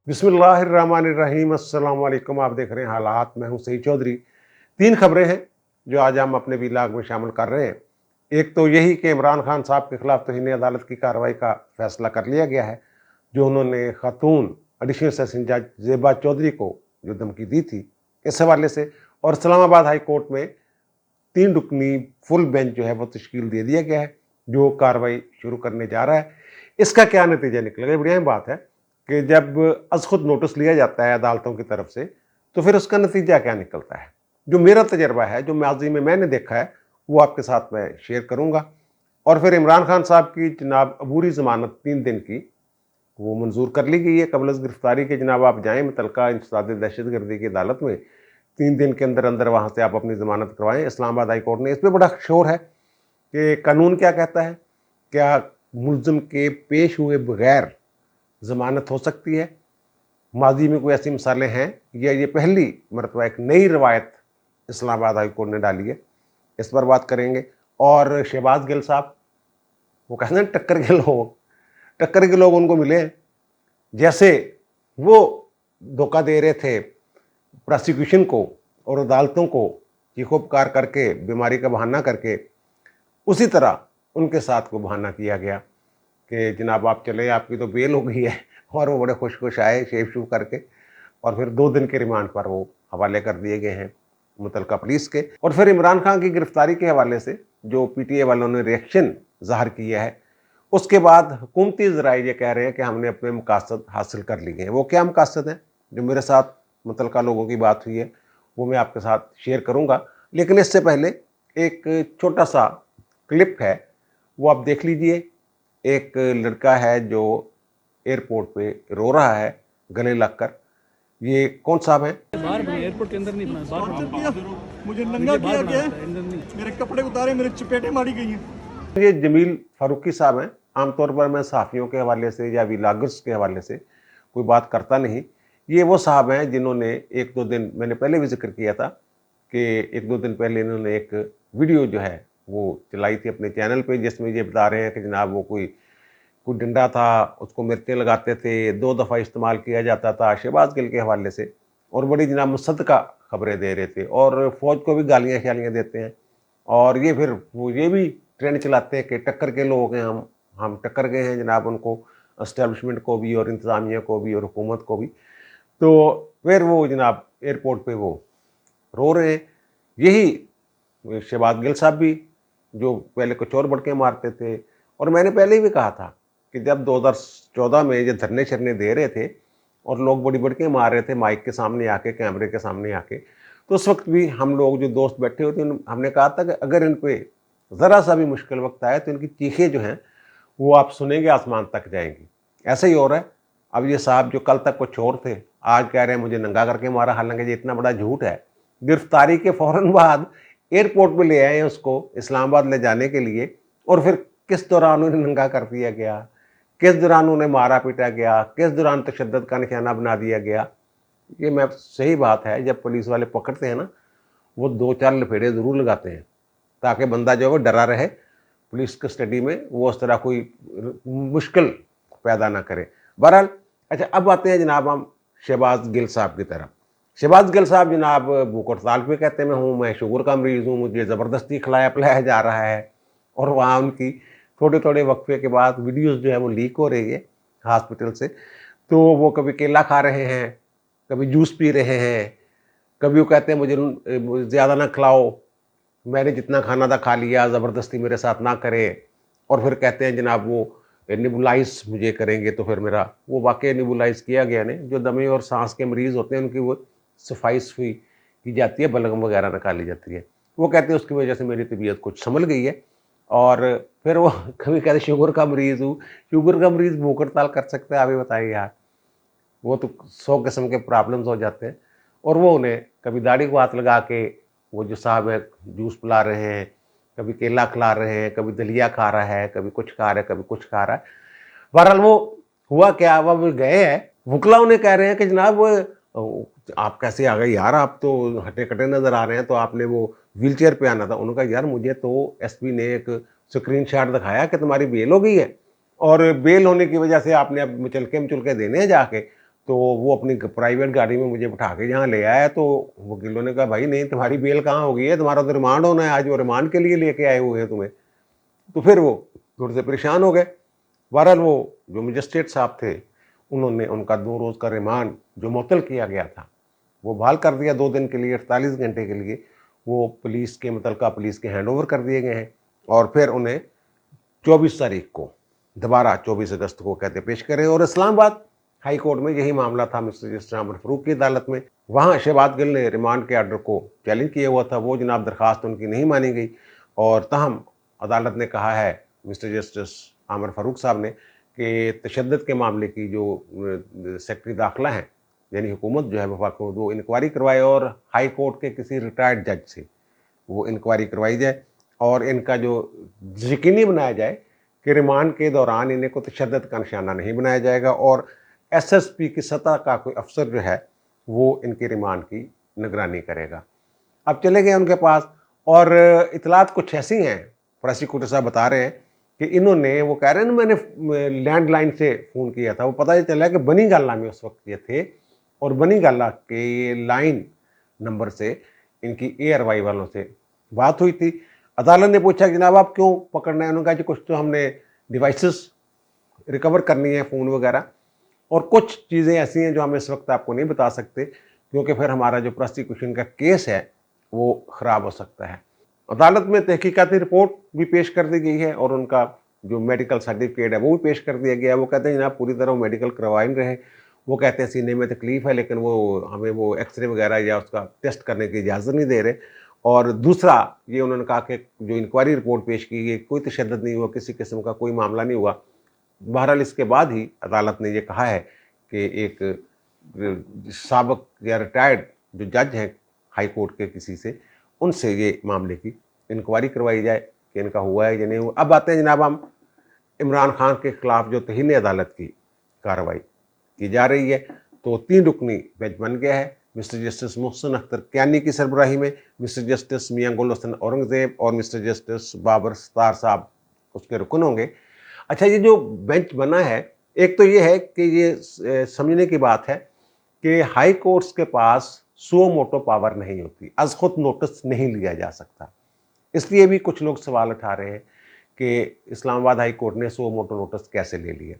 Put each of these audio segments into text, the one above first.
बिस्मिल्लाहिर्रहमानिर्रहीम। अस्सलाम वालेकुम। आप देख रहे हैं हालात। मैं हूं सईद चौधरी। तीन खबरें हैं जो आज हम अपने वीलाग में शामिल कर रहे हैं। एक तो यही कि इमरान खान साहब के खिलाफ तौहीन अदालत की कार्रवाई का फैसला कर लिया गया है, जो उन्होंने खातून एडिशनल सेशन जज ज़ेबा चौधरी को जो धमकी दी थी, इस हवाले से। और इस्लामाबाद हाई कोर्ट में 3 रुकनी फुल बेंच जो है वो तश्कील दे दिया गया है, जो कार्रवाई शुरू करने जा रहा है। इसका क्या नतीजा निकलेगा? बढ़िया बात है कि जब अज खुद नोटिस लिया जाता है अदालतों की तरफ से, तो फिर उसका नतीजा क्या निकलता है। जो मेरा तजर्बा है, जो माजी में मैंने देखा है, वो आपके साथ मैं शेयर करूंगा। और फिर इमरान खान साहब की जनाब अबूरी ज़मानत 3 दिन की वो मंजूर कर ली गई है कबल अज़ गिरफ्तारी के। जनाब आप जाएँ मुतलका इंसदाद दहशत गर्दी की अदालत में, 3 दिन के अंदर अंदर वहाँ से आप अपनी ज़मानत करवाएं। इस्लामाबाद हाई कोर्ट ने इस पर बड़ा शोर है कि कानून क्या कहता है, क्या मुल्ज़िम के पेश हुए बगैर ज़मानत हो सकती है। माजी में कोई ऐसी मिसालें हैं या ये पहली मरतबा एक नई रवायत इस्लामाबाद हाई कोर्ट ने डाली है, इस पर बात करेंगे। और शहबाज गिल साहब, वो कहते हैं टक्कर के लोग उनको मिले हैं। जैसे वो धोखा दे रहे थे प्रोसिक्यूशन को और अदालतों को चीखो पुकार करके, बीमारी का बहाना करके, उसी तरह उनके साथ को बहाना किया गया कि जनाब आप चले, आपकी तो बेल हो गई है। और वो बड़े खुश खुश आए शेव शू करके, और फिर 2 दिन के रिमांड पर वो हवाले कर दिए गए हैं मुतलका पुलिस के। और फिर इमरान खान की गिरफ्तारी के हवाले से जो पीटीए वालों ने रिएक्शन ज़ाहिर किया है, उसके बाद हुकूमती ज़राए ये कह रहे हैं कि हमने अपने मकासद हासिल कर लिए हैं। वो क्या मकासद हैं जो मेरे साथ मुतलका लोगों की बात हुई है, वो मैं आपके साथ शेयर करूँगा। लेकिन इससे पहले एक छोटा सा क्लिप है, वो आप देख लीजिए। एक लड़का है जो एयरपोर्ट पे रो रहा है गले लगकर। ये कौन साहब हैं? बाहर बना, एयरपोर्ट के अंदर नहीं बना, बाहर बना। मुझे नंगा किया गया है, मेरे कपड़े उतारे, मेरे चपेटे मारी गई हैं। ये जमील फारूकी साहब हैं। आमतौर पर मैं सहाफ़ियों के हवाले से या व्लॉगर्स के हवाले से कोई बात करता नहीं। ये वो साहब हैं जिन्होंने 1-2 दिन, मैंने पहले भी जिक्र किया था कि 1-2 दिन पहले इन्होंने एक वीडियो जो है वो चलाई थी अपने चैनल पे, जिसमें ये बता रहे हैं कि जनाब वो कोई डंडा था, उसको मिर्चें लगाते थे, 2 दफ़ा इस्तेमाल किया जाता था शहबाज गिल के हवाले से, और बड़ी जनाब मुसद्दका खबरें दे रहे थे, और फ़ौज को भी गालियाँ शालियाँ देते हैं। और ये फिर वो ये भी ट्रेंड चलाते हैं कि टक्कर के लोग हैं, हम टक्कर गए हैं जनाब उनको, एस्टेब्लिशमेंट को भी और इंतज़ामिया को भी और हुकूमत को भी। तो फिर वो जनाब एयरपोर्ट पे वो रो रहे हैं। यही शहबाज गिल साहब भी, जो पहले कुछ और बड़के मारते थे। और मैंने पहले भी कहा था कि जब 2014 में ये धरने शरने दे रहे थे और लोग बड़ी बड़के मार रहे थे माइक के सामने आके, कैमरे के सामने आके, तो उस वक्त भी हम लोग जो दोस्त बैठे होते हैं, हमने कहा था कि अगर इन पे ज़रा सा भी मुश्किल वक्त आए तो इनकी चीखें जो हैं वो आप सुनेंगे, आसमान तक जाएंगी। ऐसा ही हो रहा है। अब ये साहब जो कल तक कुछ और थे, आज कह रहे हैं मुझे नंगा करके मारा, हालांकि ये इतना बड़ा झूठ है। गिरफ्तारी के फ़ौरन बाद एयरपोर्ट पे ले आए उसको इस्लामाबाद ले जाने के लिए, और फिर किस दौरान उन्हें नंगा कर दिया गया, किस दौरान उन्हें मारा पीटा गया, किस दौरान तशद्दुद का निशाना बना दिया गया। ये मैं सही बात है, जब पुलिस वाले पकड़ते हैं ना, वो 2-4 लफेड़े ज़रूर लगाते हैं ताकि बंदा जो है वो डरा रहे पुलिस कस्टडी में, वो उस तरह कोई मुश्किल पैदा ना करे। बहरहाल, अच्छा अब आते हैं जनाब हम शहबाज गिल साहब की तरफ। शहबाज गिल साहब जनाब भूख हड़ताल पे कहते मैं शुगर का मरीज़ हूँ, मुझे ज़बरदस्ती खिलाया पिलाया जा रहा है। और वहाँ उनकी थोड़े थोड़े वक्फे के बाद वीडियोस जो है वो लीक हो रही है हॉस्पिटल से। तो वो कभी केला खा रहे हैं, कभी जूस पी रहे हैं, कभी वो कहते हैं मुझे ज़्यादा ना खिलाओ, मैंने जितना खाना था खा लिया, ज़बरदस्ती मेरे साथ ना करें। और फिर कहते हैं जनाब वो निबुलाइज मुझे करेंगे तो फिर मेरा वो वाकई निबुलाइज किया गया ने, जो दमे और सांस के मरीज़ होते हैं उनकी वो सफाई सफाई की जाती है, बलगम वगैरह निकाली जाती है। वो कहते हैं उसकी वजह से मेरी तबीयत कुछ संभल गई है। और फिर वो कभी कहते शुगर का मरीज़ हूँ। शुगर का मरीज़ भूख हड़ताल कर सकता है? आप ही बताइए यार। वो तो 100 किस्म के प्रॉब्लम्स हो जाते हैं। और वो उन्हें कभी दाढ़ी को हाथ लगा के वो जो साहब है जूस पिला रहे हैं, कभी केला खिला रहे हैं, कभी दलिया खा रहा है, कभी कुछ खा रहा है, कभी कुछ खा रहा है। बहरहाल वो हुआ क्या, वो गए हैं वकला, उन्हें कह रहे हैं कि जनाब आप कैसे आ गए यार, आप तो हटे कटे नज़र आ रहे हैं, तो आपने वो व्हील चेयर पर आना था। उन्होंने कहा यार मुझे तो एसपी ने एक स्क्रीन शॉट दिखाया कि तुम्हारी बेल हो गई है, और बेल होने की वजह से आपने अब मुचलके देने हैं जाके, تو وہ اپنی پرائیویٹ گاڑی میں مجھے بٹھا کے یہاں لے آیا. تو وکیلوں نے کہا بھائی نہیں تمہاری بیل کہاں ہو گئی ہے, تمہارا تو ریمانڈ ہونا ہے, آج وہ ریمانڈ کے لیے لے کے آئے ہوئے ہیں تمہیں. تو پھر وہ تھوڑے سے پریشان ہو گئے. بہرحال وہ جو مجسٹریٹ صاحب تھے انہوں نے ان کا 2 روز کا ریمانڈ جو معطل کیا گیا تھا وہ بحال کر دیا 2 دن کے لیے, 48 گھنٹے کے لیے. وہ پولیس کے متعلقہ پولیس کے ہینڈ اوور کر دیے گئے ہیں, اور پھر انہیں 24 تاریخ کو دوبارہ 24 اگست کو کہتے پیش کریں. اور اسلام آباد ہائی کورٹ میں یہی معاملہ تھا مسٹر جسٹس عامر فاروق کی عدالت میں. وہاں شہباز گل نے ریمانڈ کے آرڈر کو چیلنج کیا ہوا تھا. وہ جناب درخواست ان کی نہیں مانی گئی, اور تاہم عدالت نے کہا ہے مسٹر جسٹس عامر فاروق صاحب نے کہ تشدد کے معاملے کی جو سیکرٹری داخلہ ہیں یعنی حکومت جو ہے وفاق کو, وہ انکوائری کروائے اور ہائی کورٹ کے کسی ریٹائرڈ جج سے وہ انکوائری کروائی جائے, اور ان کا جو یقینی بنایا جائے کہ ریمانڈ کے دوران انہیں کو تشدد کا نشانہ نہیں بنایا جائے گا, اور ایس ایس پی کی سطح کا کوئی افسر جو ہے وہ ان کی ریمانڈ کی نگرانی کرے گا. اب چلے گئے ان کے پاس, اور اطلاعات کچھ ایسی ہیں, پروسیکیوٹر صاحب بتا رہے ہیں کہ انہوں نے, وہ کہہ رہے ہیں نا میں نے لینڈ لائن سے فون کیا تھا, وہ پتہ یہ چلا کہ بنی گالہ میں اس وقت یہ تھے, اور بنی گالہ کے لائن نمبر سے ان کی اے آر وائی والوں سے بات ہوئی تھی. عدالت نے پوچھا کہ جناب آپ کیوں پکڑنا ہے, انہوں نے کہا کہ کچھ تو ہم نے ڈیوائسز ریکور کرنی ہے, فون وغیرہ, اور کچھ چیزیں ایسی ہیں جو ہم اس وقت آپ کو نہیں بتا سکتے کیونکہ پھر ہمارا جو پروسیکیوشن کا کیس ہے وہ خراب ہو سکتا ہے. عدالت میں تحقیقاتی رپورٹ بھی پیش کر دی گئی ہے, اور ان کا جو میڈیکل سرٹیفکیٹ ہے وہ بھی پیش کر دیا گیا ہے. وہ کہتے ہیں جناب پوری طرح وہ میڈیکل کروائے نہیں رہے, وہ کہتے ہیں سینے میں تکلیف ہے لیکن وہ ہمیں وہ ایکس رے وغیرہ یا اس کا ٹیسٹ کرنے کی اجازت نہیں دے رہے. اور دوسرا یہ انہوں نے کہا کہ جو انکوائری رپورٹ پیش کی گئی کوئی تشدد نہیں ہوا, کسی قسم کا کوئی معاملہ نہیں ہوا. بہرحال اس کے بعد ہی عدالت نے یہ کہا ہے کہ ایک سابق یا ریٹائرڈ جو جج ہیں ہائی کورٹ کے کسی سے, ان سے یہ معاملے کی انکوائری کروائی جائے کہ ان کا ہوا ہے یا نہیں ہوا. اب آتے ہیں جناب ہم عمران خان کے خلاف جو توہین عدالت کی کارروائی کی جا رہی ہے. تو 3 رکنی بینچ بن گیا ہے. مسٹر جسٹس محسن اختر کیانی کی سربراہی میں مسٹر جسٹس میاں گل حسن اورنگزیب اور مسٹر جسٹس بابر ستار صاحب اس کے رکن ہوں گے. اچھا, یہ جو بینچ بنا ہے, ایک تو یہ ہے کہ یہ سمجھنے کی بات ہے کہ ہائی کورٹس کے پاس سو موٹو پاور نہیں ہوتی, از خود نوٹس نہیں لیا جا سکتا. اس لیے بھی کچھ لوگ سوال اٹھا رہے ہیں کہ اسلام آباد ہائی کورٹ نے سو موٹو نوٹس کیسے لے لیے.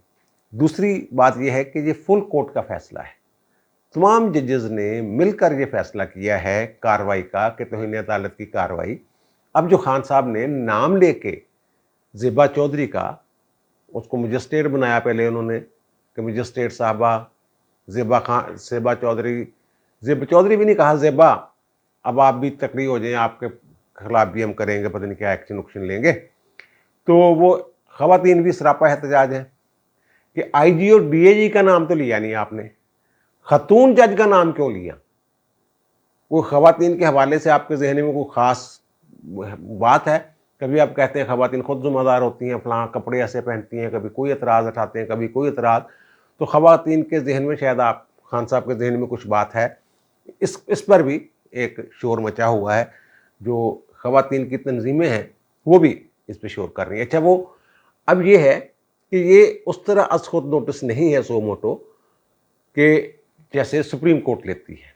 دوسری بات یہ ہے کہ یہ فل کورٹ کا فیصلہ ہے, تمام ججز نے مل کر یہ فیصلہ کیا ہے کارروائی کا کہ توہین عدالت کی کارروائی. اب جو خان صاحب نے نام لے کے زیبا چودھری کا اس کو مجسٹریٹ بنایا پہلے انہوں نے کہ مجسٹریٹ صاحبہ زیبا چودھری بھی نہیں کہا, زیبا اب آپ بھی تقریر ہو جائیں, آپ کے خلاف بھی ہم کریں گے, پتہ نہیں کیا ایکشن لیں گے. تو وہ خواتین بھی سراپا احتجاج ہیں کہ آئی جی اور ڈی اے جی کا نام تو لیا نہیں آپ نے, خاتون جج کا نام کیوں لیا؟ وہ خواتین کے حوالے سے آپ کے ذہن میں کوئی خاص بات ہے؟ کبھی آپ کہتے ہیں خواتین خود ذمہ دار ہوتی ہیں, فلاں کپڑے ایسے پہنتی ہیں, کبھی کوئی اعتراض اٹھاتے ہیں, کبھی کوئی اعتراض. تو خواتین کے ذہن میں شاید آپ خان صاحب کے ذہن میں کچھ بات ہے, اس پر بھی ایک شور مچا ہوا ہے. جو خواتین کی تنظیمیں ہیں وہ بھی اس پہ شور کر رہی ہیں. اچھا, وہ اب یہ ہے کہ یہ اس طرح از خود نوٹس نہیں ہے سو موٹو کہ جیسے سپریم کورٹ لیتی ہے.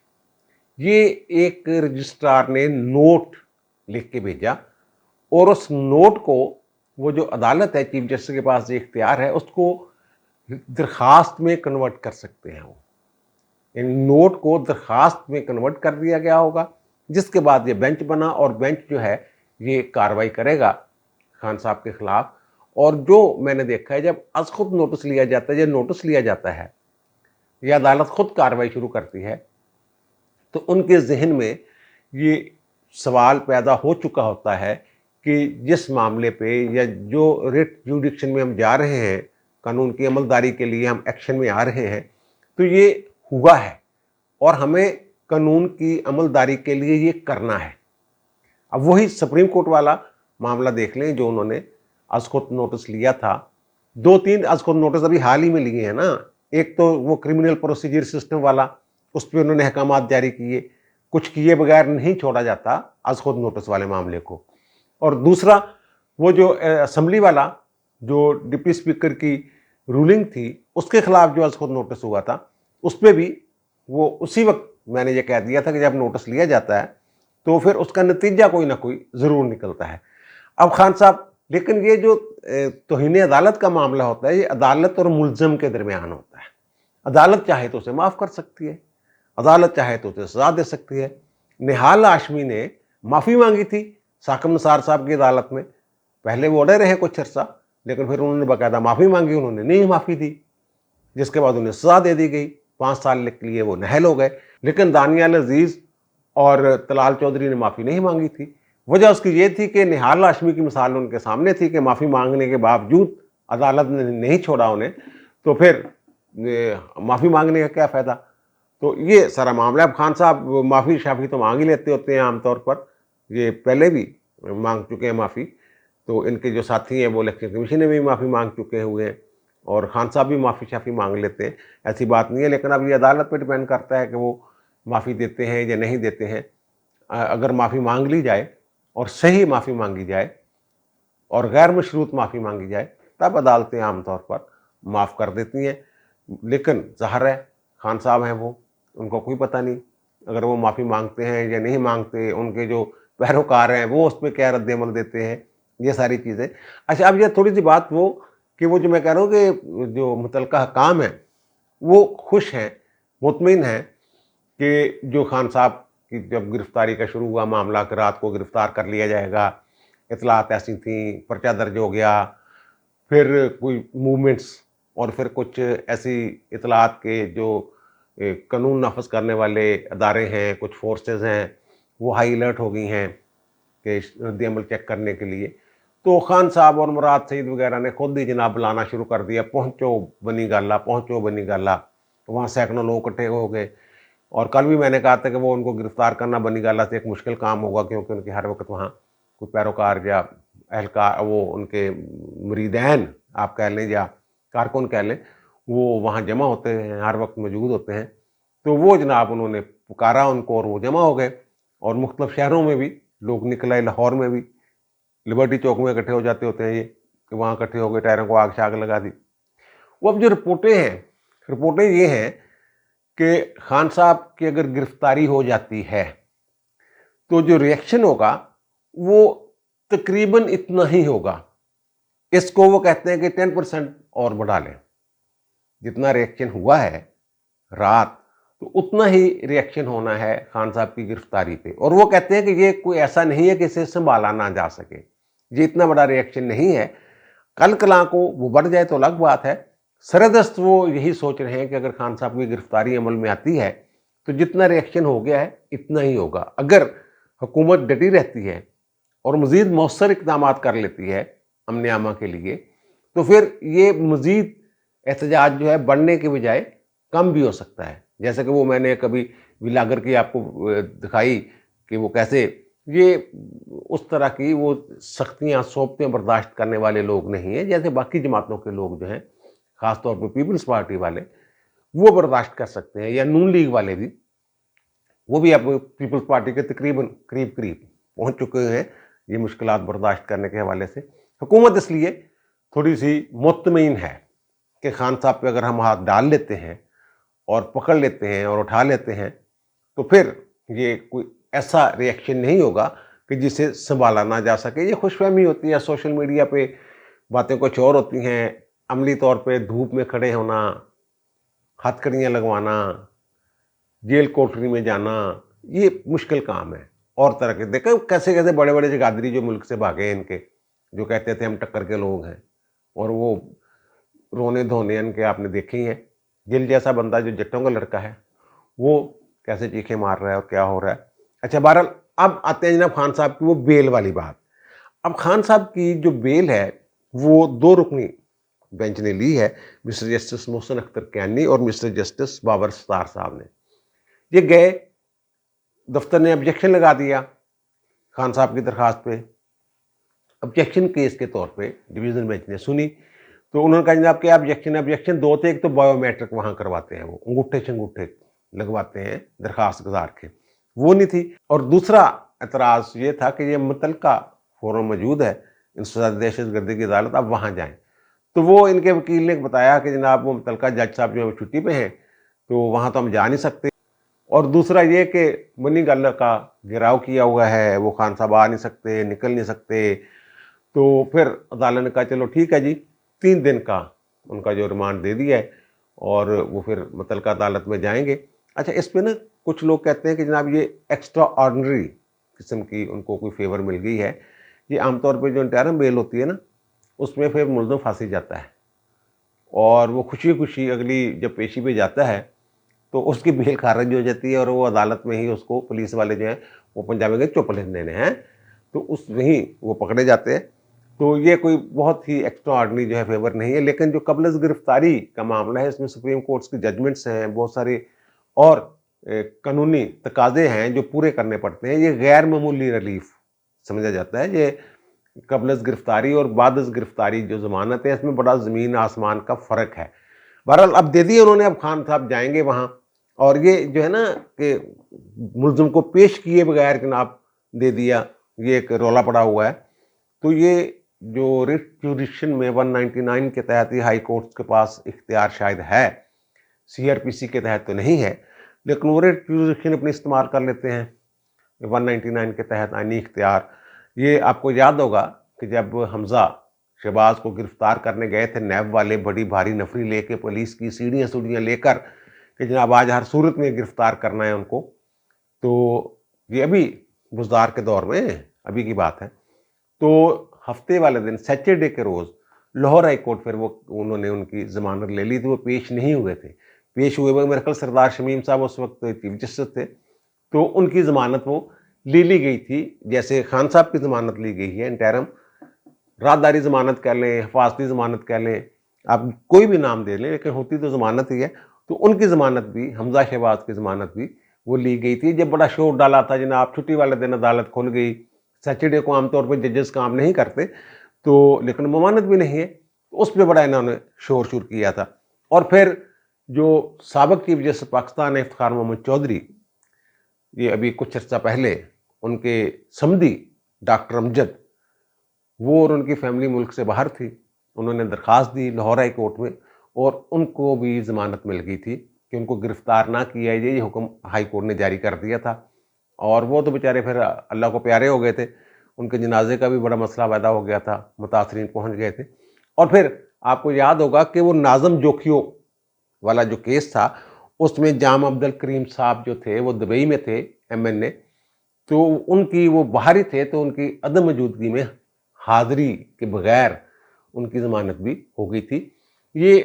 یہ ایک رجسٹرار نے نوٹ لکھ کے بھیجا, اور اس نوٹ کو وہ جو عدالت ہے چیف جسٹس کے پاس جو اختیار ہے اس کو درخواست میں کنورٹ کر سکتے ہیں. وہ یعنی نوٹ کو درخواست میں کنورٹ کر دیا گیا ہوگا, جس کے بعد یہ بینچ بنا, اور بینچ جو ہے یہ کارروائی کرے گا خان صاحب کے خلاف. اور جو میں نے دیکھا ہے جب از خود نوٹس لیا جاتا ہے, جب نوٹس لیا جاتا ہے یا عدالت خود کارروائی شروع کرتی ہے, تو ان کے ذہن میں یہ سوال پیدا ہو چکا ہوتا ہے کہ جس معاملے پہ یا جو ریٹ جوڈکشن میں ہم جا رہے ہیں, قانون کی عملداری کے لیے ہم ایکشن میں آ رہے ہیں, تو یہ ہوا ہے اور ہمیں قانون کی عملداری کے لیے یہ کرنا ہے. اب وہی سپریم کورٹ والا معاملہ دیکھ لیں جو انہوں نے از خود نوٹس لیا تھا. 2-3 از خود نوٹس ابھی حال ہی میں لیے ہیں نا. ایک تو وہ کرمنل پروسیجر سسٹم والا, اس پہ انہوں نے احکامات جاری کیے, کچھ کیے بغیر نہیں چھوڑا جاتا از خود نوٹس والے معاملے کو. اور دوسرا وہ جو اسمبلی والا جو ڈپٹی اسپیکر کی رولنگ تھی اس کے خلاف جو از خود نوٹس ہوا تھا, اس پہ بھی وہ اسی وقت میں نے یہ کہہ دیا تھا کہ جب نوٹس لیا جاتا ہے تو پھر اس کا نتیجہ کوئی نہ کوئی ضرور نکلتا ہے۔ اب خان صاحب، لیکن یہ جو توہین عدالت کا معاملہ ہوتا ہے، یہ عدالت اور ملزم کے درمیان ہوتا ہے۔ عدالت چاہے تو اسے معاف کر سکتی ہے، عدالت چاہے تو اسے سزا دے سکتی ہے۔ نہال ہاشمی نے معافی مانگی تھی ثاقب نثار صاحب کی عدالت میں، پہلے وہ اڑے رہے کچھ عرصہ، لیکن پھر انہوں نے باقاعدہ معافی مانگی، انہوں نے نہیں معافی دی، جس کے بعد انہیں سزا دے دی گئی، 5 سال کے لیے وہ نہل ہو گئے۔ لیکن دانیال عزیز اور طلال چودھری نے معافی نہیں مانگی تھی۔ وجہ اس کی یہ تھی کہ نہال ہاشمی کی مثال ان کے سامنے تھی کہ معافی مانگنے کے باوجود عدالت نے نہیں چھوڑا انہیں، تو پھر معافی مانگنے کا کیا فائدہ؟ تو یہ سارا معاملہ۔ اب خان صاحب معافی شافی تو مانگ ہی لیتے ہوتے ہیں عام طور پر، یہ پہلے بھی مانگ چکے ہیں معافی، تو ان کے جو ساتھی ہیں وہ الیکشن کمیشن میں بھی معافی مانگ چکے ہوئے ہیں، اور خان صاحب بھی معافی شافی مانگ لیتے ہیں، ایسی بات نہیں ہے۔ لیکن اب یہ عدالت پہ ڈیپینڈ کرتا ہے کہ وہ معافی دیتے ہیں یا نہیں دیتے ہیں۔ اگر معافی مانگ لی جائے اور صحیح معافی مانگی جائے اور غیر مشروط معافی مانگی جائے، تب عدالتیں عام طور پر معاف کر دیتی ہیں۔ لیکن ظاہر ہے خان صاحب ہیں، وہ ان کو کوئی پتہ نہیں اگر وہ معافی مانگتے ہیں یا نہیں مانگتے، ان کے جو پیروکار ہیں وہ اس پہ کیا رد عمل دیتے ہیں، یہ ساری چیزیں۔ اچھا، اب یہ تھوڑی سی بات کہ وہ جو میں کہہ رہا ہوں کہ جو متعلقہ حکام ہیں وہ خوش ہیں، مطمئن ہیں کہ جو خان صاحب کی جب گرفتاری کا شروع ہوا معاملہ کہ رات کو گرفتار کر لیا جائے گا، اطلاعات ایسی تھیں، پرچہ درج ہو گیا، پھر کوئی موومنٹس اور پھر کچھ ایسی اطلاعات کے جو قانون نافذ کرنے والے ادارے ہیں، کچھ فورسز ہیں، وہ ہائی الرٹ ہو گئی ہیں کہ رد عمل چیک کرنے کے لیے۔ تو خان صاحب اور مراد سعید وغیرہ نے خود ہی جناب بلانا شروع کر دیا، پہنچو بنی گالا، پہنچو بنی گالا۔ وہاں سینکڑوں لوگ اکٹھے ہو گئے، اور کل بھی میں نے کہا تھا کہ وہ ان کو گرفتار کرنا بنی گالا سے ایک مشکل کام ہوگا، کیونکہ ان کے ہر وقت وہاں کوئی پیروکار یا اہلکار، وہ ان کے مریدین آپ کہہ لیں یا کارکن کہہ لیں، وہ وہاں جمع ہوتے ہیں، ہر وقت موجود ہوتے ہیں۔ تو وہ جناب انہوں نے پکارا ان کو اور وہ جمع ہو گئے، اور مختلف شہروں میں بھی لوگ نکلے، لاہور میں بھی لبرٹی چوک میں اکٹھے ہو جاتے ہوتے ہیں یہ کہ وہاں اکٹھے ہو گئے، ٹائروں کو آگ شاگ لگا دی۔ وہ اب جو رپورٹیں یہ ہیں کہ خان صاحب کی اگر گرفتاری ہو جاتی ہے تو جو ریئیکشن ہوگا وہ تقریباً اتنا ہی ہوگا۔ اس کو وہ کہتے ہیں کہ 10% اور بڑھا لیں، جتنا ریئیکشن ہوا ہے رات، تو اتنا ہی ریئیکشن ہونا ہے خان صاحب کی گرفتاری پہ۔ اور وہ کہتے ہیں کہ یہ کوئی ایسا نہیں ہے کہ اسے سنبھالا نہ جا سکے، یہ اتنا بڑا ریئیکشن نہیں ہے، کل کلاں کو وہ بڑھ جائے تو الگ بات ہے۔ سردست وہ یہی سوچ رہے ہیں کہ اگر خان صاحب کی گرفتاری عمل میں آتی ہے تو جتنا ریئیکشن ہو گیا ہے اتنا ہی ہوگا۔ اگر حکومت ڈٹی رہتی ہے اور مزید مؤثر اقدامات کر لیتی ہے امن عامہ کے لیے، تو پھر یہ مزید احتجاج جو ہے بڑھنے کے بجائے کم بھی ہو سکتا ہے۔ جیسے کہ وہ میں نے کبھی ولاگر کی آپ کو دکھائی کہ وہ کیسے یہ اس طرح کی وہ سختیاں صوبتیں برداشت کرنے والے لوگ نہیں ہیں، جیسے باقی جماعتوں کے لوگ جو ہیں، خاص طور پہ پیپلز پارٹی والے وہ برداشت کر سکتے ہیں، یا نون لیگ والے بھی، وہ بھی اب پیپلز پارٹی کے تقریباً قریب پہنچ چکے ہیں یہ مشکلات برداشت کرنے کے حوالے سے۔ حکومت اس لیے تھوڑی سی مطمئن ہے کہ خان صاحب پہ اگر ہم ہاتھ ڈال لیتے ہیں اور پکڑ لیتے ہیں اور اٹھا لیتے ہیں تو پھر یہ کوئی ایسا ریئیکشن نہیں ہوگا کہ جسے سنبھالا نہ جا سکے۔ یہ خوش فہمی ہوتی ہے، سوشل میڈیا پہ باتیں کچھ اور ہوتی ہیں، عملی طور پہ دھوپ میں کھڑے ہونا، ہتھ کڑیاں لگوانا، جیل کوٹری میں جانا، یہ مشکل کام ہے۔ اور طرح کے دیکھیں کیسے کیسے بڑے بڑے جگادری جو ملک سے بھاگے ان کے، جو کہتے تھے ہم ٹکر کے لوگ ہیں، اور وہ رونے دھونے ان کے آپ نے دیکھے ہی ہیں۔ گل جیسا بندہ جو جٹوں کا لڑکا ہے وہ کیسے چیخیں مار رہا ہے اور کیا ہو رہا ہے۔ اچھا، بہرحال اب آتے ہیں جناب خان صاحب کی وہ بیل والی بات۔ اب خان صاحب کی جو بیل ہے وہ 2 رکنی بینچ نے لی ہے، مسٹر جسٹس محسن اختر کیانی اور مسٹر جسٹس بابر ستار صاحب نے۔ یہ گئے، دفتر نے آبجیکشن لگا دیا خان صاحب کی درخواست پہ۔ آبجیکشن کیس کے طور پہ ڈویژن بینچ نے سنی، تو انہوں نے کہا جناب کہ آبجیکشن 2 تھے۔ ایک تو بایو میٹرک وہاں کرواتے ہیں، وہ انگوٹھے شنگوٹھے لگواتے ہیں درخواست گزار کے، وہ نہیں تھی۔ اور دوسرا اعتراض یہ تھا کہ یہ متعلقہ فورم موجود ہے انسداد دہشت گردی کی عدالت، اب وہاں جائیں۔ تو وہ ان کے وکیل نے بتایا کہ جناب وہ متعلقہ جج صاحب جو ہے وہ چھٹی پہ ہیں، تو वहाँ तो हम जा नहीं सकते। और दूसरा ये कि मनी गल्ला का घेराव किया हुआ है, वो खान साहब आ नहीं सकते, निकल नहीं सकते। तो फिर अदालत ने कहा चलो ठीक है जी, 3 दिन का उनका जो रिमांड दे दिया है और वो फिर मुतल्लिका अदालत में जाएंगे। अच्छा, इस पे ना कुछ लोग कहते हैं कि जनाब ये एक्स्ट्रा ऑर्डनरी किस्म की उनको कोई फेवर मिल गई है। ये आमतौर पे जो इंटरिम बेल होती है ना, उसमें फिर मुलज़िम फांसी जाता है और वो खुशी खुशी अगली जब पेशी पे जाता है तो उसकी बेल खारिज हो जाती है और वो अदालत में ही उसको पुलिस वाले जो हैं वो पंजाबी के चुप लेने हैं, तो उस वहीं वो पकड़े जाते हैं। तो ये कोई बहुत ही एक्स्ट्रा ऑर्डनरी जो है फेवर नहीं है। लेकिन जो कबल गिरफ्तारी का मामला है, इसमें सुप्रीम कोर्ट्स की जजमेंट्स हैं, बहुत सारे और कानूनी तकाजे हैं जो पूरे करने पड़ते हैं। ये गैर मामूली रिलीफ समझा जाता है। ये कबल गिरफ्तारी और बाद गिरफ्तारी जो ज़मानत है, इसमें बड़ा ज़मीन आसमान का फ़र्क है। बहरहाल अब दे दिए उन्होंने, अब खान साहब जाएंगे वहाँ। और ये जो है ना कि मुलज़िम को पेश किए बगैर जनाब दे दिया, ये एक रौला पड़ा हुआ है। तो ये जो रिट जुडिक्शन में 199 के तहत ये हाई कोर्ट के पास इख्तियार शायद है, CRPC के तहत तो नहीं है, लेकिन वो रिट जुडिक्शन अपनी इस्तेमाल कर लेते हैं 199 के तहत आईनी इख्तियार। ये आपको याद होगा कि जब हमज़ा शहबाज को गिरफ्तार करने गए थे नैब वाले, बड़ी भारी नफरी लेके पुलिस की सीढ़ियाँ लेकर कि जनाब आज हर सूरत में गिरफ्तार करना है उनको, तो ये अभी बुज़दार के दौर में अभी की बात है। तो हफ्ते वाले दिन सैटरडे के रोज़ लाहौर हाई कोर्ट फिर वो उन्होंने उनकी ज़मानत ले ली थी। वो पेश नहीं हुए थे, पेश हुए मेरे ख्याल सरदार शमीम साहब उस वक्त चीफ जस्टिस थे, तो उनकी ज़मानत वो ले ली गई थी, जैसे खान साहब की ज़मानत ली गई है इंटरिम। राहदारी ज़मानत कह लें, हिफाजती ज़मानत कह लें, आप कोई भी नाम दे लें, लेकिन होती तो ज़मानत ही है। तो उनकी ज़मानत भी, हमज़ा शहबाज की ज़मानत भी वो ली गई थी। जब बड़ा शोर डाला था जनाब, छुट्टी वाले दिन अदालत खुल गई, सैटरडे को आमतौर पर जजेस काम नहीं करते, तो लेकिन ममानत भी नहीं है, तो उस पर बड़ा इन्होंने शोर शोर किया था। और फिर जो साबिक़ चीफ जस्टिस पाकिस्तान है इफ्तिखार मोहम्मद चौधरी, ये अभी कुछ अर्सा पहले उनके समधी डॉक्टर अमजद, वो और उनकी फैमिली मुल्क से बाहर थी, उन्होंने दरख्वास्त दी लाहौर हाई कोर्ट में और उनको भी ज़मानत मिल गई थी कि उनको गिरफ़्तार ना किया जाए, ये हुक्म हाई कोर्ट ने जारी कर दिया था। और वो तो बेचारे फिर अल्लाह को प्यारे हो गए थे, उनके जनाजे का भी बड़ा मसला पैदा हो गया था, मुतासरीन पहुँच गए थे। और फिर आपको याद होगा कि वो नाज़म जोखियो वाला जो केस था, उसमें जाम अब्दुल करीम साहब जो थे वो दुबई में थे MNA, तो उनकी वो बाहर ही थे, तो उनकी अदम मौजूदगी में हाज़री के बगैर उनकी ज़मानत भी हो गई थी। ये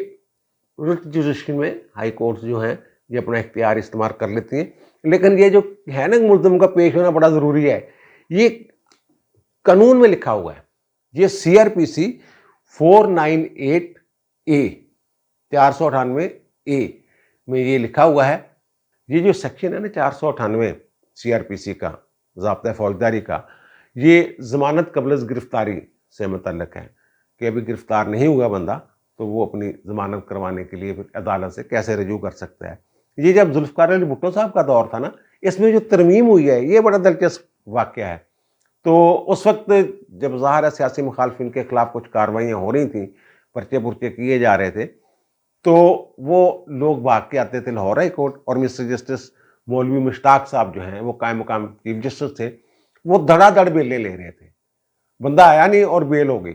रिट जुडिक्शन में हाई कोर्ट्स जो हैं ये अपना इख्तियार इस्तेमाल कर लेती हैं। लेकिन ये जो है ना मुलज़िम का पेश होना बड़ा ज़रूरी है, ये कानून में लिखा हुआ है। ये CRPC 498A 498A में ये लिखा हुआ है। ये जो सेक्शन है ना 498 CRPC का, ज़ाब्ता फौजदारी का, ये ज़मानत कबल गिरफ्तारी से मुतल्लिक है कि अभी गिरफ्तार नहीं हुआ बंदा, तो वो अपनी ज़मानत करवाने के लिए फिर अदालत से कैसे रजू कर सकता है। ये जब जुल्फ़िकार अली भुट्टो साहब का दौर था ना, इसमें जो तरमीम हुई है ये बड़ा दिलचस्प वाक़या है। तो उस वक्त जब ज़ाहिर है सियासी मुखालफिन के ख़िलाफ़ कुछ कार्रवाइयाँ हो रही थी, पर्चे पुर्चे किए जा रहे थे, तो वो लोग भाग के आते थे लाहौर हाई कोर्ट, और मिस्टर जस्टिस मौलवी मुश्ताक साहब जो हैं वो कायम मकाम चीफ जस्टिस थे, वो धड़ाधड़ बेलें ले रहे थे। बंदा आया नहीं और बेल हो गई,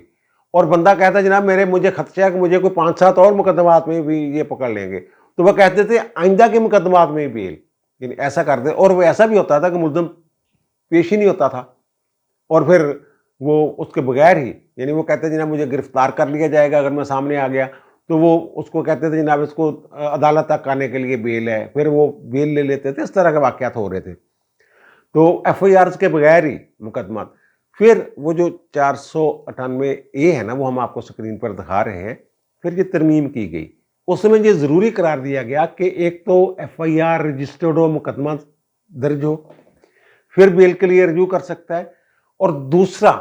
और बंदा कहता जनाब मुझे खदशा है कि मुझे कोई 5-7 और मुकदमात में भी ये पकड़ लेंगे, तो वह कहते थे आइंदा के मुकदमात में बेल, यानी ऐसा कर दे। और वो ऐसा भी होता था कि मुलज़िम पेश ही नहीं होता था, और फिर वो उसके बगैर ही, यानी वो कहते जनाब मुझे गिरफ्तार कर लिया जाएगा अगर मैं सामने आ गया, तो वो उसको कहते थे जनाब इसको अदालत तक आने के लिए बेल है, फिर वो बेल ले लेते थे। इस तरह के वाक़यात हो रहे थे। तो FIRs के बगैर ही मुकदमा। फिर वो जो 498A है ना, वो हम आपको स्क्रीन पर दिखा रहे हैं, फिर ये तरमीम की गई। उसमें ये ज़रूरी करार दिया गया कि एक तो FIR रजिस्टर्ड हो, मुकदमा दर्ज हो, फिर बेल के लिए रजू कर सकता है, और दूसरा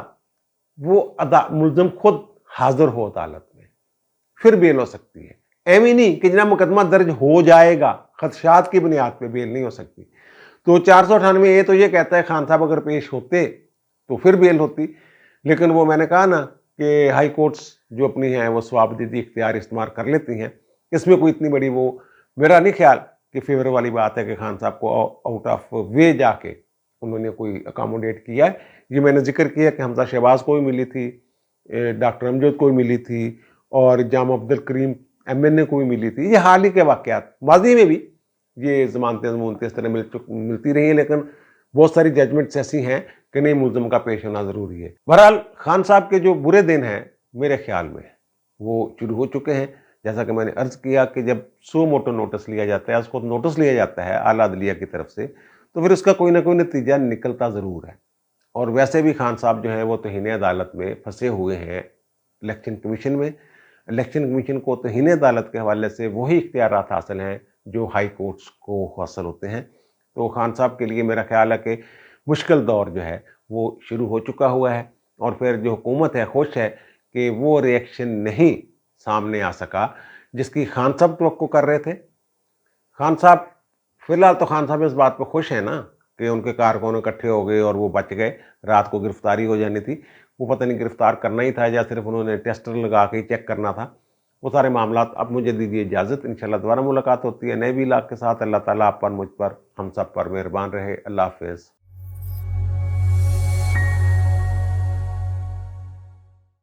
वो मुलज़िम खुद हाजिर हो अदालत में, फिर बेल हो सकती है। एम ही नहीं कि जनाब मुकदमा दर्ज हो जाएगा, खदशात की बुनियाद पे बेल नहीं हो सकती। तो 498A तो ये कहता है खान साहब अगर पेश होते तो फिर बेल होती, लेकिन वो मैंने कहा ना कि हाई कोर्ट्स जो अपनी हैं वो स्वाबदीदी इख्तियार इस्तेमाल कर लेती हैं। इसमें कोई इतनी बड़ी वो मेरा नहीं ख्याल कि फेवर वाली बात है कि खान साहब को आउट ऑफ वे जाके उन्होंने कोई अकामोडेट किया है। ये मैंने जिक्र किया कि हमजा शहबाज को भी मिली थी, डॉक्टर अमजद को भी मिली थी और जाम अब्दुल करीम MNA को भी मिली थी। ये हाल ही के वाक़यात, माजी में भी ये ज़मानतें ज़मूनतें इस तरह मिलती रही हैं, लेकिन बहुत सारी जजमेंट्स ऐसी हैं कि नहीं, मुलज़म का पेश होना ज़रूरी है। बहरहाल खान साहब के जो बुरे दिन हैं मेरे ख्याल में वो शुरू हो चुके हैं। जैसा कि मैंने अर्ज़ किया कि जब सो मोटो नोटिस लिया जाता है, उसको नोटिस लिया जाता है आला अदलिया की तरफ से, तो फिर उसका कोई ना कोई नतीजा निकलता ज़रूर है। और वैसे भी खान साहब जो है वो तौहीन अदालत में फंसे हुए हैं इलेक्शन कमीशन में। इलेक्शन कमीशन को तौहीन अदालत के हवाले से वही इख्तियारात हासिल हैं जो हाई कोर्ट्स को हासिल होते हैं। तो खान साहब के लिए मेरा ख्याल है कि मुश्किल दौर जो है वो शुरू हो चुका हुआ है, और फिर जो हुकूमत है खुश है कि वो रिएक्शन नहीं सामने आ सका जिसकी खान साहब तवक्को कर रहे थे। खान साहब फिलहाल तो खान साहब इस बात पर खुश हैं ना कि उनके कारकुन इकट्ठे हो गए और वो बच गए, रात को गिरफ्तारी हो जानी थी। वो पता नहीं गिरफ्तार करना ही था या सिर्फ उन्होंने टेस्टर लगा के चेक करना था, वो सारे मामलात। अब मुझे दीजिए इजाज़त, इंशाल्लाह दोबारा मुलाकात होती है नए व्लॉग के साथ। अल्लाह ताला आप पर, मुझ पर, हम सब पर मेहरबान रहे। अल्लाह हाफ़िज़।